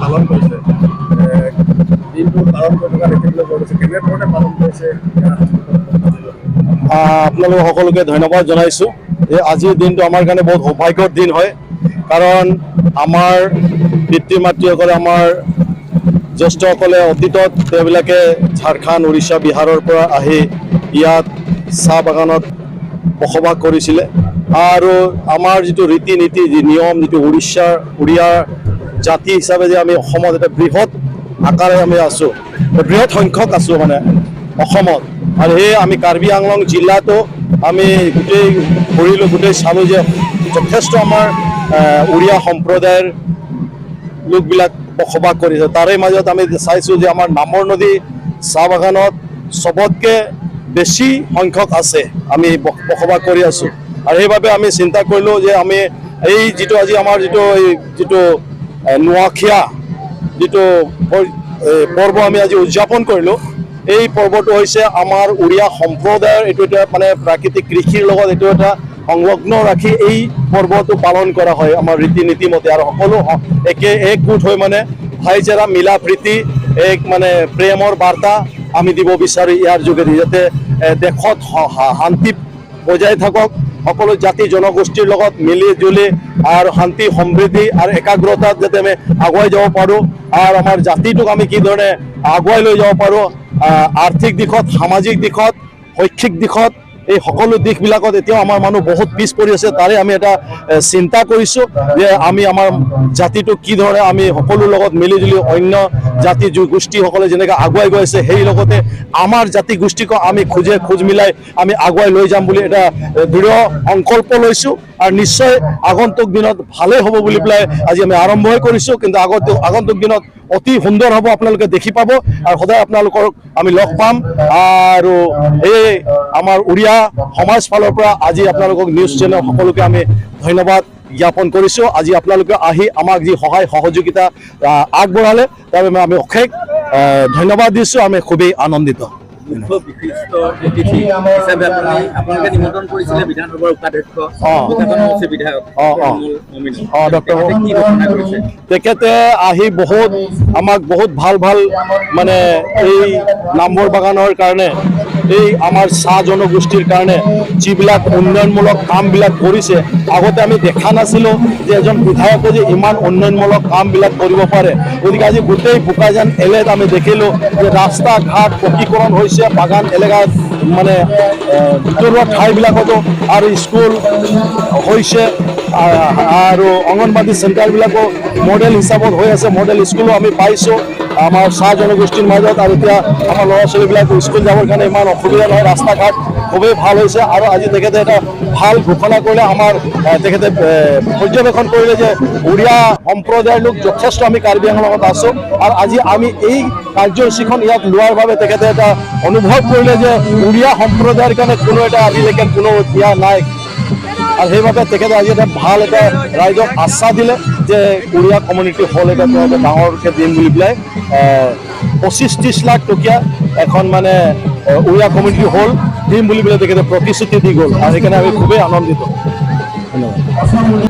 পালন কৰিছে দিনটো পালন কৰি থকা দেখিবলৈ পোৱা গৈছে কেনেধৰণে পালন কৰিছে আপোনালোক সকলোকে ধন্যবাদ জনাইছোঁ যে আজিৰ দিনটো আমাৰ কাৰণে বহুত সৌভাগ্যৰ দিন হয় কাৰণ আমাৰ পিতৃ মাতৃসকলে আমাৰ জ্যেষ্ঠসকলে অতীতত তেওঁবিলাকে ঝাৰখণ্ড উৰিষ্যা বিহাৰৰ পৰা আহি ইয়াত চাহ বাগানত বসবাস কৰিছিলে আৰু আমাৰ যিটো ৰীতি নীতি যি নিয়ম যিটো উৰিয়াৰ জাতি হিচাপে যে আমি অসমত এটা বৃহৎ আকাৰে আমি আছোঁ বৃহৎ সংখ্যক আছোঁ মানে অসমত আৰু সেই আমি কাৰ্বি আংলং জিলাতো আমি গোটেই ঘূৰিলোঁ গোটেই চালোঁ যে যথেষ্ট আমাৰ উৰিয়া সম্প্ৰদায়ৰ লোকবিলাক বসবাস কৰিছে তাৰে মাজত আমি চাইছোঁ যে আমাৰ নামৰ নদী চাহ বাগানত চবতকৈ বেছি সংখ্যক আছে আমি বসবাস কৰি আছোঁ আৰু সেইবাবে আমি চিন্তা কৰিলোঁ যে আমি এই যিটো আজি আমাৰ যিটো নোৱাখিয়া যিটো পৰ্ব আমি আজি উদযাপন কৰিলোঁ এই পৰ্বটো হৈছে আমাৰ উৰিয়া সম্প্ৰদায়ৰ এইটো এটা মানে প্ৰাকৃতিক কৃষিৰ লগত এইটো এটা সংলগ্ন ৰাখি এই পৰ্বটো পালন কৰা হয় আমাৰ ৰীতি নীতি মতে আৰু সকলো একগোট হৈ মানে ভাইচাৰা মিলা প্ৰীতি এক মানে প্ৰেমৰ বাৰ্তা আমি দিব বিচাৰোঁ ইয়াৰ যোগেদি যাতে দেশত শান্তি বজাই থাকক সকলো জাতি জনগোষ্ঠীৰ লগত মিলি জুলি আৰু শান্তি সমৃদ্ধি আৰু একাগ্ৰতাত যাতে আমি আগুৱাই যাব পাৰোঁ আৰু আমাৰ জাতিটোক আমি কি ধৰণে আগুৱাই লৈ যাব পাৰোঁ আৰ্থিক দিশত সামাজিক দিশত শৈক্ষিক দিশত এই সকলো দিশবিলাকত এতিয়াও আমাৰ মানুহ বহুত পিছ পৰি আছে তাৰে আমি এটা চিন্তা কৰিছোঁ যে আমি আমাৰ জাতিটোক কি ধৰণে আমি সকলোৰ লগত মিলিজুলি অন্য জাতি গোষ্ঠীসকলে যেনেকৈ আগুৱাই গৈ আছে সেই লগতে আমাৰ জাতি গোষ্ঠীকো আমি খোজ মিলাই আমি আগুৱাই লৈ যাম বুলি এটা দৃঢ় সংকল্প লৈছোঁ আৰু নিশ্চয় আগন্তুক দিনত ভালেই হ'ব বুলি পেলাই আজি আমি আৰম্ভই কৰিছোঁ কিন্তু আগন্তুক দিনত অতি সুন্দৰ হ'ব আপোনালোকে দেখি পাব আৰু সদায় আপোনালোকক আমি লগ পাম আৰু এই আমাৰ উৰিয়া সমাজ ফালৰ পৰা আজি আপোনালোকক নিউজ চেনেল সকলোকে আমি ধন্যবাদ জ্ঞাপন কৰিছোঁ আজি আপোনালোকে আহি আমাক যি সহায় সহযোগিতা আগবঢ়ালে তাৰ বাবে আমি অশেষ ধন্যবাদ দিছোঁ আমি খুবেই আনন্দিত বিশিষ্ট অতিথি হিচাপে আপোনালোকে নিমন্ত্ৰণ কৰিছিলে বিধানসভাৰ উপাধ্যক্ষ তেখেতে আহি আমাক বহুত ভাল মানে এই নামবৰ বাগানৰ কাৰণে এই আমাৰ চাহ জনগোষ্ঠীৰ কাৰণে যিবিলাক উন্নয়নমূলক কামবিলাক কৰিছে আগতে আমি দেখা নাছিলোঁ যে এজন বিধায়কে যে ইমান উন্নয়নমূলক কামবিলাক কৰিব পাৰে গতিকে আজি গোটেই বোকাজান এলেকাত আমি দেখিলোঁ যে ৰাস্তা ঘাট পকীকৰণ হৈছে বাগান এলেকাত মানে ভিতৰুৱা ঠাইবিলাকতো আৰু স্কুল হৈছে আৰু অংগনবাদী চেণ্টাৰবিলাকো মডেল হিচাপত হৈ আছে মডেল স্কুলো আমি পাইছোঁ আমাৰ চাহ জনগোষ্ঠীৰ মাজত আৰু এতিয়া আমাৰ ল'ৰা ছোৱালীবিলাকো স্কুল যাবৰ কাৰণে ইমান অসুবিধা নহয় ৰাস্তা ঘাট খুবেই ভাল হৈছে আৰু আজি তেখেতে এটা ভাল ঘোষণা কৰিলে আমাৰ তেখেতে পৰ্যবেক্ষণ কৰিলে যে উৰিয়া সম্প্ৰদায়ৰ লোক যথেষ্ট আমি কাৰ্বি আংলঙত আছোঁ আৰু আজি আমি এই কাৰ্যসূচীখন ইয়াত লোৱাৰ বাবে তেখেতে এটা অনুভৱ কৰিলে যে উৰিয়া সম্প্ৰদায়ৰ কাৰণে কোনো এটা আজিলৈকে কোনো দিয়া নাই আৰু সেইবাবে তেখেতে আজি এটা ভাল এটা ৰাইজক আশ্বাস দিলে যে উৰিয়া কমিউনিটি হল এটা ডাঙৰকৈ দিম বুলি পেলাই 25-30 লাখ টকীয়া এখন মানে উৰিয়া কমিউনিটি হল দিম বুলি পেলাই তেখেতে প্ৰতিশ্ৰুতি দি গ'ল আৰু সেইকাৰণে আমি খুবেই আনন্দিত ধন্যবাদ।